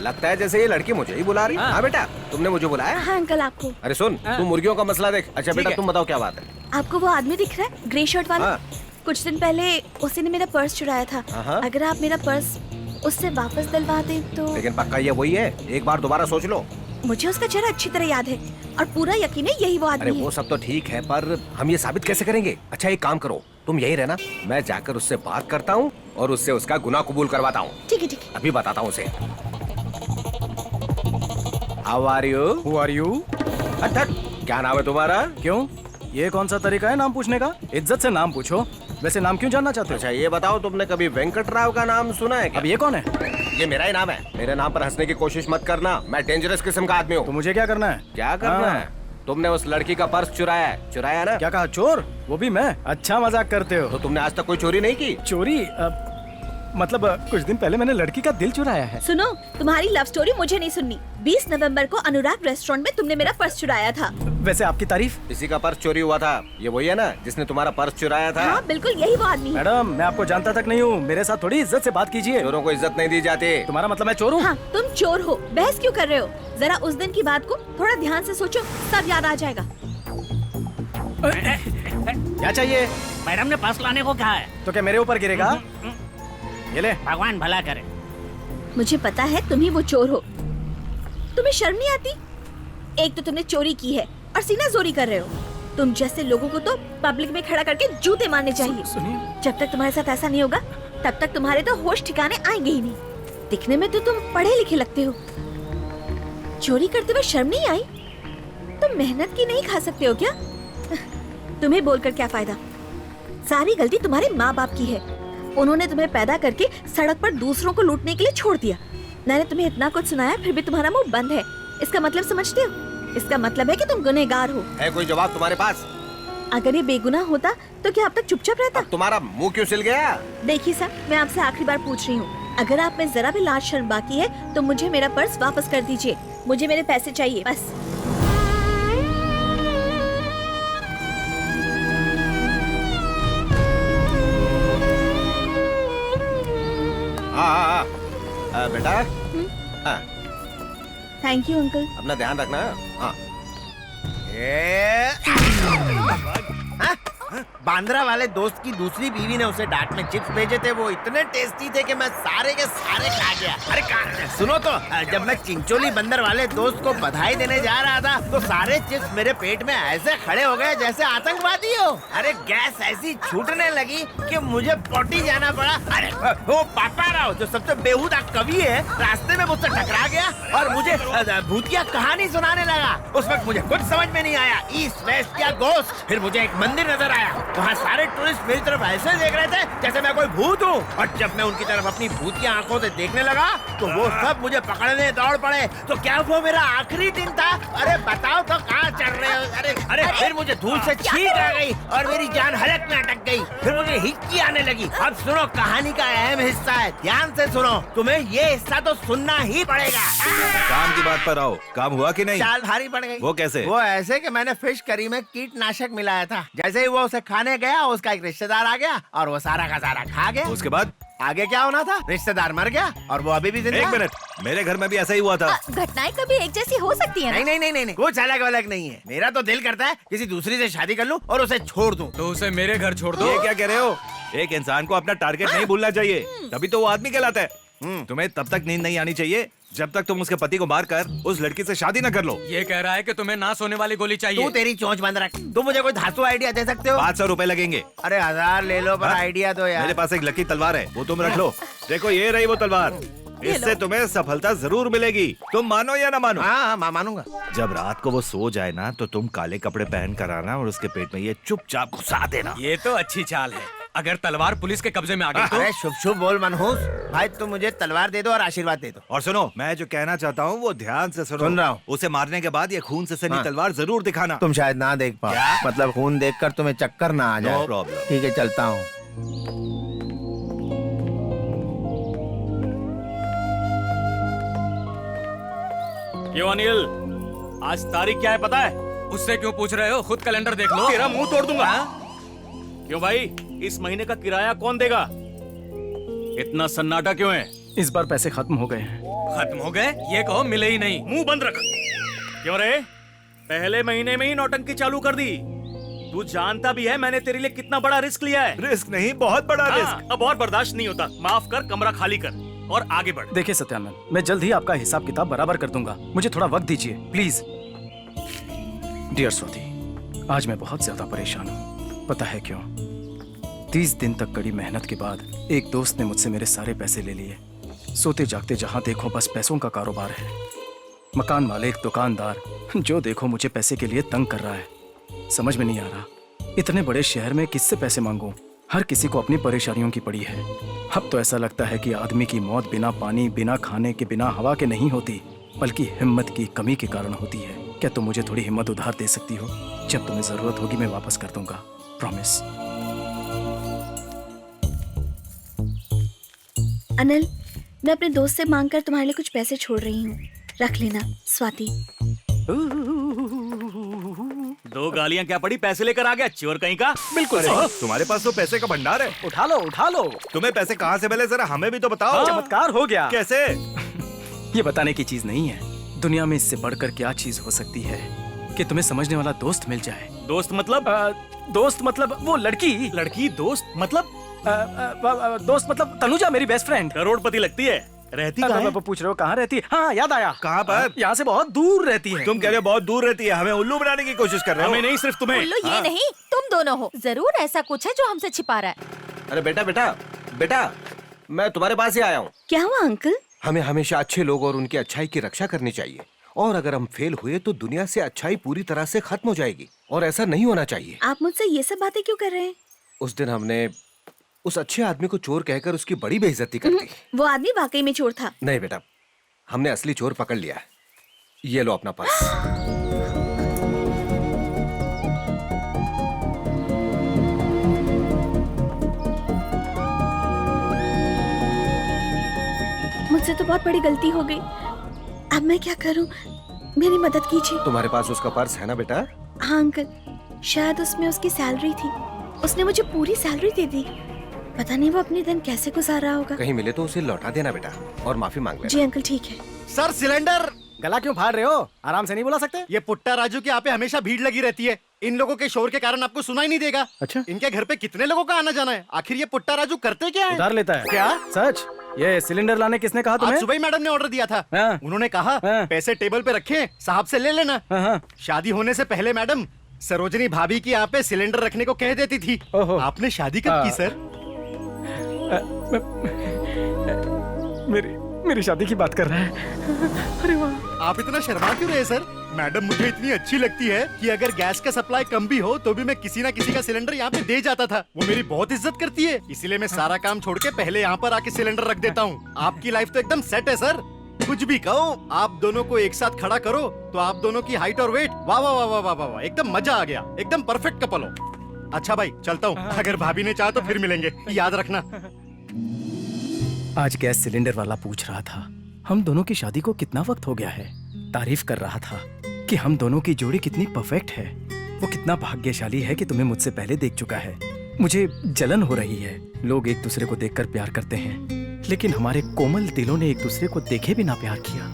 लगता है जैसे ये लड़की मुझे ही बुला रही है। हाँ बेटा, तुमने मुझे बुलाया? हाँ अंकल आपको। अरे सुन, तू मुर्गियों का मसला देख। अच्छा बेटा तुम बताओ क्या बात है? आपको वो आदमी दिख रहा है ग्रे शर्ट वाला? कुछ दिन पहले उसी ने मेरा पर्स चुराया था। अगर आप मेरा पर्स उससे वापस दिलवा दें तो। लेकिन पक्का ये वही है? एक बार दोबारा सोच लो। मुझे उसका चेहरा अच्छी तरह याद है और पूरा यकीन है यही वो आदमी है। वो सब तो ठीक है, पर हम ये साबित कैसे करेंगे? अच्छा एक काम करो, तुम यही रहना, मैं जाकर उससे बात करता हूँ और उससे उसका गुनाह कबूल करवाता हूँ। ठीक है ठीक है। अभी बताता हूँ उसे। How are you? Who are you? क्या नाम है तुम्हारा? क्यों? ये कौन सा तरीका है नाम पूछने का? इज्जत से नाम पूछो। वैसे नाम क्यों जानना चाहते हो? अच्छा ये बताओ, तुमने कभी वेंकट राव का नाम सुना है क्या? अब ये कौन है? ये मेरा ही नाम है। मेरे नाम पर हंसने की कोशिश मत करना, मैं डेंजरस किस्म का आदमी हूँ। तो मुझे क्या करना है? क्या करना है? तुमने उस लड़की का पर्स चुराया है। चुराया ना? क्या कहा? चोर? वो भी मैं? अच्छा मजाक करते हो। तो तुमने आज तक कोई चोरी नहीं की? चोरी? मतलब कुछ दिन पहले मैंने लड़की का दिल चुराया है। सुनो, तुम्हारी लव स्टोरी मुझे नहीं सुननी। 20 नवंबर को अनुराग रेस्टोरेंट में तुमने मेरा पर्स चुराया था। वैसे आपकी तारीफ? इसी का पर्स चोरी हुआ था। ये वही है ना जिसने तुम्हारा पर्स चुराया था? हाँ बिल्कुल यही वो आदमी है। मैडम मैं आपको जानता तक नहीं हूँ, मेरे साथ थोड़ी इज्जत से बात कीजिए। चोरों को इज्जत नहीं दी जाती। तुम्हारा मतलब मैं चोर हूँ? हाँ तुम चोर हो। बहस क्यों कर रहे हो? जरा उस दिन की बात को थोड़ा ध्यान से सोचो, सब याद आ जाएगा। क्या चाहिए? मैडम ने पर्स लाने को कहा है। तो क्या मेरे ऊपर गिरेगा? ये ले। भगवान भला करे। मुझे पता है तुम ही वो चोर हो। तुम्हें शर्म नहीं आती? एक तो तुमने चोरी की है और सीना जोरी कर रहे हो। तुम जैसे लोगों को तो पब्लिक में खड़ा करके जूते मारने चाहिए। जब तक तुम्हारे साथ ऐसा नहीं होगा तब तक तुम्हारे तो होश ठिकाने आएंगे ही नहीं। दिखने में तो तुम पढ़े लिखे लगते हो। चोरी करते हुए शर्म नहीं आई? तुम मेहनत की नहीं खा सकते हो क्या? तुम्हें बोलकर क्या फायदा? सारी गलती तुम्हारे माँ बाप की है। उन्होंने तुम्हें पैदा करके सड़क पर दूसरों को लूटने के लिए छोड़ दिया। मैंने तुम्हें इतना कुछ सुनाया फिर भी तुम्हारा मुंह बंद है। इसका मतलब समझते हो? इसका मतलब है कि तुम गुनहगार हो। है कोई जवाब तुम्हारे पास? अगर ये बेगुनाह होता तो क्या अब तक चुपचाप रहता? तुम्हारा मुंह क्यों सिल गया? देखिए सर, मैं आपसे आखिरी बार पूछ रही हूँ, अगर आप में जरा भी लाज शर्म बाकी है तो मुझे मेरा पर्स वापस कर दीजिए। मुझे मेरे पैसे चाहिए बस। हाँ बेटा। हाँ थैंक यू अंकल। अपना ध्यान रखना। हाँ बांद्रा वाले दोस्त की दूसरी बीवी ने उसे डांट में चिप्स भेजे थे। वो इतने टेस्टी थे कि मैं सारे के सारे खा गया। अरे सुनो तो, जब मैं चिंचोली बंदर वाले दोस्त को बधाई देने जा रहा था तो सारे चिप्स मेरे पेट में ऐसे खड़े हो गए जैसे आतंकवादी हो। अरे गैस ऐसी छूटने लगी कि मुझे पॉटी जाना पड़ा। अरे वो पापा राव जो सबसे बेहुदा कवि है रास्ते में मुझसे टकरा गया और मुझे भूतिया कहानी सुनाने लगा। उस वक्त मुझे कुछ समझ में नहीं आया, ईस्ट वेस्ट या गोस्ट। फिर मुझे एक मंदिर नजर आया, वहाँ सारे टूरिस्ट मेरी तरफ ऐसे देख रहे थे जैसे मैं कोई भूत हूँ। और जब मैं उनकी तरफ अपनी भूतिया आंखों से देखने लगा तो वो सब मुझे पकड़ने दौड़ पड़े। तो क्या वो मेरा आखिरी दिन था? अरे बताओ तो कहाँ चढ़ रहे हो? अरे अरे फिर मुझे धूल से छींक आ गई और मेरी जान हलक में अटक गई। फिर मुझे हिचकी आने लगी। अब सुनो, कहानी का अहम हिस्सा है, ध्यान से सुनो। तुम्हें ये हिस्सा तो सुनना ही पड़ेगा। काम की बात पर आओ, काम हुआ कि नहीं? चाल भारी पड़ गई। वो कैसे? वो ऐसे कि मैंने फिश करी में कीटनाशक मिलाया था। जैसे ही वो उसे खाने गया उसका एक रिश्तेदार आ गया और वो सारा का सारा खा गया। उसके बाद आगे क्या होना था? रिश्तेदार मर गया और वो अभी भी जिंदा। एक मिनट, मेरे घर में भी ऐसा ही हुआ था। घटनाएं कभी एक जैसी हो सकती है ना? नहीं, कुछ अलग अलग नहीं है। मेरा तो दिल करता है किसी दूसरी से शादी कर लूं और उसे छोड़ दूं। तो उसे मेरे घर छोड़ दो। ये क्या कह रहे हो? एक इंसान को अपना टारगेट नहीं भूलना चाहिए, तभी तो वो आदमी कहलाता है। तुम्हें तब तक नींद नहीं आनी चाहिए जब तक तुम उसके पति को मारकर उस लड़की से शादी न कर लो। ये कह रहा है कि तुम्हें ना सोने वाली गोली चाहिए। तू तेरी चोंच बंद रख। तुम मुझे कोई धांसू आइडिया दे सकते हो? 500 रुपए लगेंगे। अरे 1000 ले लो, पर आइडिया दो यार। मेरे पास एक लकी तलवार है, वो तुम रख लो। देखो ये रही वो तलवार, इससे तुम्हें सफलता जरूर मिलेगी। तुम मानो या ना मानो? हाँ मैं मानूंगा। जब रात को वो सो जाए ना तो तुम काले कपड़े पहन कर आना और उसके पेट में ये चुपचाप घुसा देना। ये तो अच्छी चाल है। अगर तलवार पुलिस के कब्जे में आ गई तो? अरे शुभ शुभ बोल मनहूस भाई, तुम मुझे तलवार दे दो और आशीर्वाद दे दो। और सुनो, मैं जो कहना चाहता हूँ वो ध्यान से सुनो। सुन रहा हूँ। उसे मारने के बाद ये खून से सनी तलवार जरूर दिखाना। तुम शायद ना देख पाओ, मतलब खून देखकर तुम्हें चक्कर ना आ जाए। No problem. ठीक है, चलता हूँ। क्यों अनिल, आज तारीख क्या है पता है? उससे क्यों पूछ रहे हो? खुद कैलेंडर देख लो। तेरा मुंह तोड़ दूंगा। क्यों भाई, इस महीने का किराया कौन देगा? इतना सन्नाटा क्यों है? इस बार पैसे खत्म हो गए हैं। खत्म हो गए? ये कहो मिले ही नहीं। मुंह बंद रख। क्यों रे? पहले महीने में ही नौटंकी चालू कर दी। तू जानता भी है मैंने तेरे लिए कितना बड़ा रिस्क लिया है। रिस्क नहीं, बहुत बड़ा रिस्क। हाँ, अब और बर्दाश्त नहीं होता। माफ कर, कमरा खाली कर और आगे बढ़। देखिए सत्यानंद, मैं जल्द ही आपका हिसाब किताब बराबर कर दूंगा। मुझे थोड़ा वक्त दीजिए प्लीज। डियर स्वाति, आज मैं बहुत ज्यादा परेशान हूँ। पता है क्यों? 30 दिन तक कड़ी मेहनत के बाद एक दोस्त ने मुझसे मेरे सारे पैसे ले लिए। सोते जागते जहां देखो बस पैसों का कारोबार है। मकान मालिक, दुकानदार, जो देखो मुझे पैसे के लिए तंग कर रहा है। समझ में नहीं आ रहा इतने बड़े शहर में किससे पैसे मांगूं। हर किसी को अपनी परेशानियों की पड़ी है। अब तो ऐसा लगता है कि आदमी की मौत बिना पानी, बिना खाने के, बिना हवा के नहीं होती, बल्कि हिम्मत की कमी के कारण होती है। क्या तुम मुझे थोड़ी हिम्मत उधार दे सकती हो? जब तुम्हें जरूरत होगी मैं वापस कर दूंगा, प्रॉमिस। अनिल, मैं अपने दोस्त से मांगकर तुम्हारे लिए कुछ पैसे छोड़ रही हूँ, रख लेना। स्वाति। 2 गालियां क्या पड़ी? पैसे लेकर आ गया चोर कहीं का। बिल्कुल तुम्हारे पास तो पैसे का भंडार है। उठा लो उठा लो। तुम्हें पैसे कहाँ से मिले, जरा हमें भी तो बताओ। चमत्कार हो गया। कैसे? ये बताने की चीज नहीं है। दुनिया में इससे बढ़कर क्या चीज हो सकती है कि तुम्हें समझने वाला दोस्त मिल जाए। दोस्त मतलब? दोस्त मतलब वो लड़की। लड़की? दोस्त मतलब? दोस्त मतलब तनुजा, मेरी बेस्ट फ्रेंड। करोड़पति लगती है। रहती कहाँ है? पूछ रहे हो कहाँ रहती है? हाँ याद आया। कहाँ पर? यहाँ से बहुत दूर रहती है। तुम कह रहे हो बहुत दूर रहती है, हमें उल्लू बनाने की कोशिश कर रहे हो। हमें नहीं, सिर्फ तुम्हें। उल्लू ये नहीं, तुम दोनों हो। जरूर ऐसा कुछ है जो हमसे छिपा रहा है। अरे बेटा बेटा बेटा, मैं तुम्हारे पास ही आया हूँ। क्या हुआ अंकल? हमें हमेशा अच्छे लोग और उनकी अच्छाई की रक्षा करनी चाहिए, और अगर हम फेल हुए तो दुनिया से अच्छाई पूरी तरह से खत्म हो जाएगी, और ऐसा नहीं होना चाहिए। आप मुझसे ये सब बातें क्यों कर रहे हैं? उस दिन हमने उस अच्छे आदमी को चोर कहकर उसकी बड़ी बेइज्जती कर दी। वो आदमी वाकई में चोर था। नहीं बेटा, हमने असली चोर पकड़ लिया है। ये लो अपना पर्स। मुझसे तो बहुत बड़ी गलती हो गई। अब मैं क्या करूं? मेरी मदद कीजिए। तुम्हारे पास उसका पर्स है ना बेटा? हाँ अंकल, शायद उसमें उसकी सैलरी थी। उसने मुझे पूरी सैलरी दे दी। पता नहीं वो अपने दिन कैसे गुजार रहा होगा। कहीं मिले तो उसे लौटा देना बेटा, और माफी मांग लेना। जी अंकल, ठीक है। Sir cylinder. गला क्यों फाड़ रहे हो? आराम से नहीं बुला सकते? ये पुट्टा राजू की यहाँ पे हमेशा भीड़ लगी रहती है। इन लोगों के शोर के कारण आपको सुनाई नहीं देगा। अच्छा। इनके घर पे कितने लोगों का आना जाना है? आखिर ये पुट्टा राजू करते क्या है? उधार लेता है क्या? सच? ये सिलेंडर लाने किसने कहा आज तुम्हें? सुबह ही मैडम ने ऑर्डर दिया था। हाँ। उन्होंने कहा हाँ। पैसे टेबल पे रखे, साहब से ले लेना। हाँ। शादी होने से पहले मैडम सरोजनी भाभी की यहाँ पे सिलेंडर रखने को कह देती थी। ओहो। आपने शादी कब की सर? मेरी शादी की बात कर रहा है। अरे वाह। आप इतना शर्मा क्यों रहे सर? मैडम मुझे इतनी अच्छी लगती है कि अगर गैस का सप्लाई कम भी हो तो भी मैं किसी ना किसी का सिलेंडर यहाँ पे दे जाता था। वो मेरी बहुत इज्जत करती है, इसीलिए मैं सारा काम छोड़ के पहले यहाँ पर आके सिलेंडर रख देता हूँ। आपकी लाइफ तो एकदम सेट है सर। कुछ भी कहो, आप दोनों को एक साथ खड़ा करो तो आप दोनों की हाइट और वेट वाह वाह वाह वाह वाह वाह, एकदम मजा आ गया। एकदम परफेक्ट कपल हो। अच्छा भाई चलता हूँ, अगर भाभी ने चाहा तो फिर मिलेंगे, याद रखना। आज गैस सिलेंडर वाला पूछ रहा था हम दोनों की शादी को कितना वक्त हो गया है। तारीफ कर रहा था कि हम दोनों की जोड़ी कितनी परफेक्ट है। वो कितना भाग्यशाली है कि तुम्हें मुझसे पहले देख चुका है। मुझे जलन हो रही है। लोग एक दूसरे को देखकर प्यार करते हैं, लेकिन हमारे कोमल दिलों ने एक दूसरे को देखे बिना प्यार किया।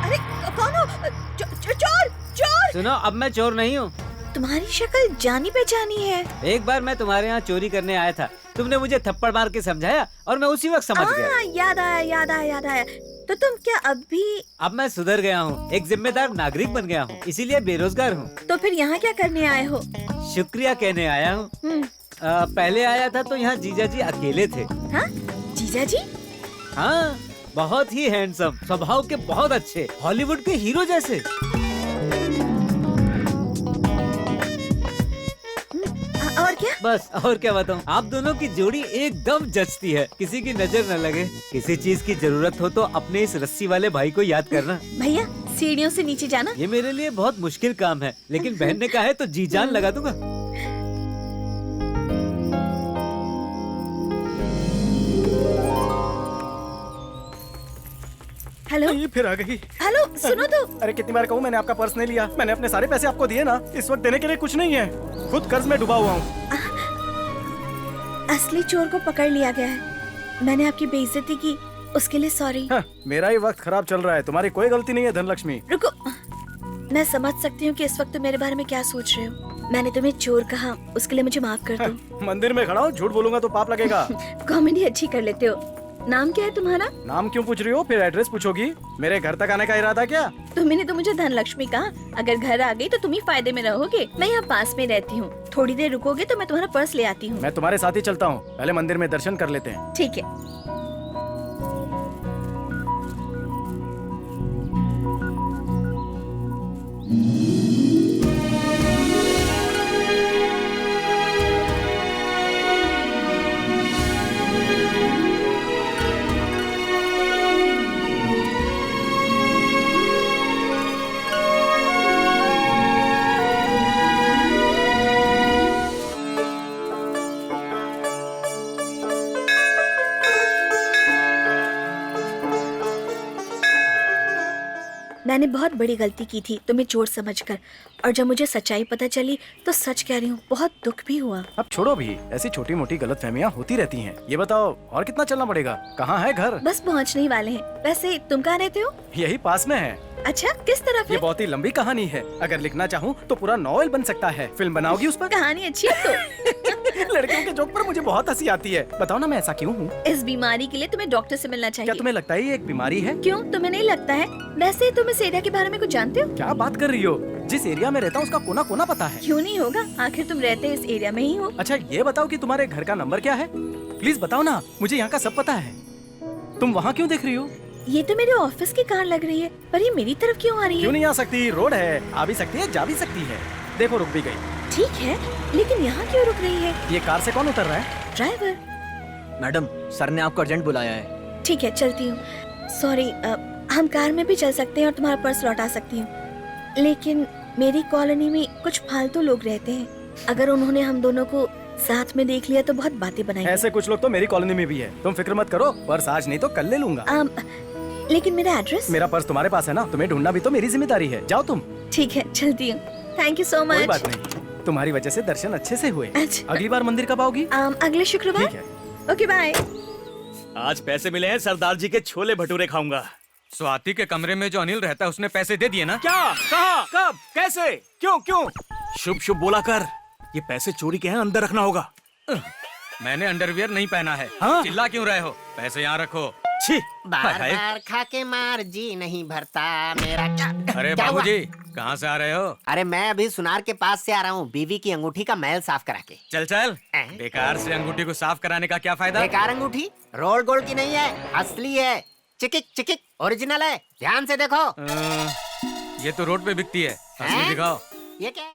अरे कौन हो? चोर! चोर! सुनो, अब मैं चोर नहीं हूँ। तुम्हारी शक्ल जानी पहचानी है। एक बार मैं तुम्हारे यहाँ चोरी करने आया था, तुमने मुझे थप्पड़ मार के समझाया और मैं उसी वक्त समझ गया। याद आया, याद आया, याद आया। तो तुम क्या अब भी? अब मैं सुधर गया हूँ, एक जिम्मेदार नागरिक बन गया हूँ, इसीलिए बेरोजगार हूँ। तो फिर यहाँ क्या करने आए हो? शुक्रिया कहने आया हूँ। पहले आया था तो यहाँ जीजा जी अकेले थे। हाँ? जीजा जी? हाँ, बहुत ही हैंडसम, स्वभाव के बहुत अच्छे, हॉलीवुड के हीरो जैसे। और क्या? बस और क्या बताऊँ, आप दोनों की जोड़ी एकदम जचती है, किसी की नजर न लगे। किसी चीज की जरूरत हो तो अपने इस रस्सी वाले भाई को याद करना। भैया सीढ़ियों से नीचे जाना। ये मेरे लिए बहुत मुश्किल काम है, लेकिन बहन ने कहा है तो जी जान लगा दूंगा। हेलो ये फिर आ गई। हेलो, सुनो तो। अरे कितनी बार कहूँ, मैंने आपका पर्स नहीं लिया। मैंने अपने सारे पैसे आपको दिए ना। इस वक्त देने के लिए कुछ नहीं है। खुद कर्ज में डूबा हुआ हूँ। असली चोर को पकड़ लिया गया है। मैंने आपकी बेइज्जती की, उसके लिए सॉरी। हाँ, मेरा ही वक्त खराब चल रहा है, तुम्हारी कोई गलती नहीं है धनलक्ष्मी। रुको, मैं समझ सकती हूँ कि इस वक्त तुम मेरे बारे में क्या सोच रहे हो। मैंने तुम्हें चोर कहा, उसके लिए मुझे माफ कर दो। मंदिर में खड़ा हूँ, झूठ बोलूंगा तो पाप लगेगा। कॉमेडी अच्छी कर लेते हो। नाम क्या है तुम्हारा? नाम क्यों पूछ रही हो? फिर एड्रेस पूछोगी? मेरे घर तक आने का इरादा क्या? तुमने तो मुझे धनलक्ष्मी कहा। अगर घर आ गई तो तुम ही फायदे में रहोगे। मैं यहाँ पास में रहती हूँ, थोड़ी देर रुकोगे तो मैं तुम्हारा पर्स ले आती हूँ। मैं तुम्हारे साथ ही चलता हूँ, पहले मंदिर में दर्शन कर लेते हैं। ठीक है। मैंने बहुत बड़ी गलती की थी तुम्हें चोर समझकर, और जब मुझे सच्चाई पता चली तो सच कह रही हूँ, बहुत दुख भी हुआ। अब छोड़ो भी, ऐसी छोटी मोटी गलतफहमियां होती रहती हैं। ये बताओ और कितना चलना पड़ेगा? कहाँ है घर? बस पहुँचने ही वाले हैं। वैसे तुम कहाँ रहते हो? यही पास में है। अच्छा, किस तरफ ये है? बहुत ही लंबी कहानी है। अगर लिखना चाहूँ तो पूरा नॉवेल बन सकता है। फिल्म बनाओगी उस पर? कहानी अच्छी है तो। लड़कियों के जोक पर मुझे बहुत हंसी आती है। बताओ ना मैं ऐसा क्यों हूँ? इस बीमारी के लिए तुम्हें डॉक्टर से मिलना चाहिए। क्या तुम्हें लगता है ये एक बीमारी है? क्यों, तुम्हें नहीं लगता है? वैसे तुम इस एरिया के बारे में कुछ जानते हो? क्या बात कर रही हो? जिस एरिया में रहता हूँ उसका कोना कोना पता है। क्यों नहीं होगा, आखिर तुम रहते इस एरिया में ही हो। अच्छा ये बताओ कि तुम्हारे घर का नंबर क्या है? प्लीज बताओ ना, मुझे यहाँ का सब पता है। तुम वहाँ क्यों देख रही हो? ये तो मेरे ऑफिस की कार लग रही है, पर ये मेरी तरफ क्यों आ रही है? क्यों नहीं आ सकती? रोड है, आ भी सकती है, जा भी सकती है। देखो रुक भी गई। ठीक है, लेकिन यहाँ क्यों रुक रही है? ये कार से कौन उतर रहा है? ड्राइवर। मैडम, सर ने आपको अर्जेंट बुलाया है। ठीक है, चलती हूँ। सॉरी, हम कार में भी चल सकते हैं और तुम्हारा पर्स लौटा सकती हूँ, लेकिन मेरी कॉलोनी में कुछ फालतू लोग रहते हैं। अगर उन्होंने हम दोनों को साथ में देख लिया तो बहुत बातें बनाएंगे। ऐसे कुछ लोग तो मेरी कॉलोनी में भी है। तुम फिक्र मत करो, पर्स आज नहीं तो कल ले लूंगा। लेकिन मेरा एड्रेस? मेरा पर्स तुम्हारे पास है ना, तुम्हें ढूंढना भी तो मेरी जिम्मेदारी है। जाओ तुम। ठीक है, चलती हूँ। Thank you so much. कोई बात नहीं, तुम्हारी वजह से दर्शन अच्छे से हुए। अच्छा। अगली बार मंदिर कब आओगी? अगले शुक्रवार। ठीक है। Okay, bye. आज पैसे मिले हैं, सरदार जी के छोले भटूरे खाऊंगा। स्वाति के कमरे में जो अनिल रहता है उसने पैसे दे दिए ना? क्या? कहा? कब? कैसे? क्यों क्यों? शुभ शुभ बोला कर। ये पैसे चोरी के हैं, अंदर रखना होगा। मैंने अंडरवियर नहीं पहना है। हाँ? चिल्ला क्यों रहे हो? पैसे यहाँ रखो। छी। बार बार खा के मार जी नहीं भरता मेरा। क्या अरे क्या हुआ? बाबूजी, कहाँ से आ रहे हो? अरे मैं अभी सुनार के पास से आ रहा हूँ, बीवी की अंगूठी का मैल साफ करा के। चल चल, बेकार से अंगूठी को साफ कराने का क्या फायदा? बेकार अंगूठी रोल गोल्ड की नहीं है, असली है। चिकिक चिकिक ओरिजिनल है, ध्यान से देखो। ये तो रोड पे बिकती है। असली हैं? दिखाओ। ये क्या है?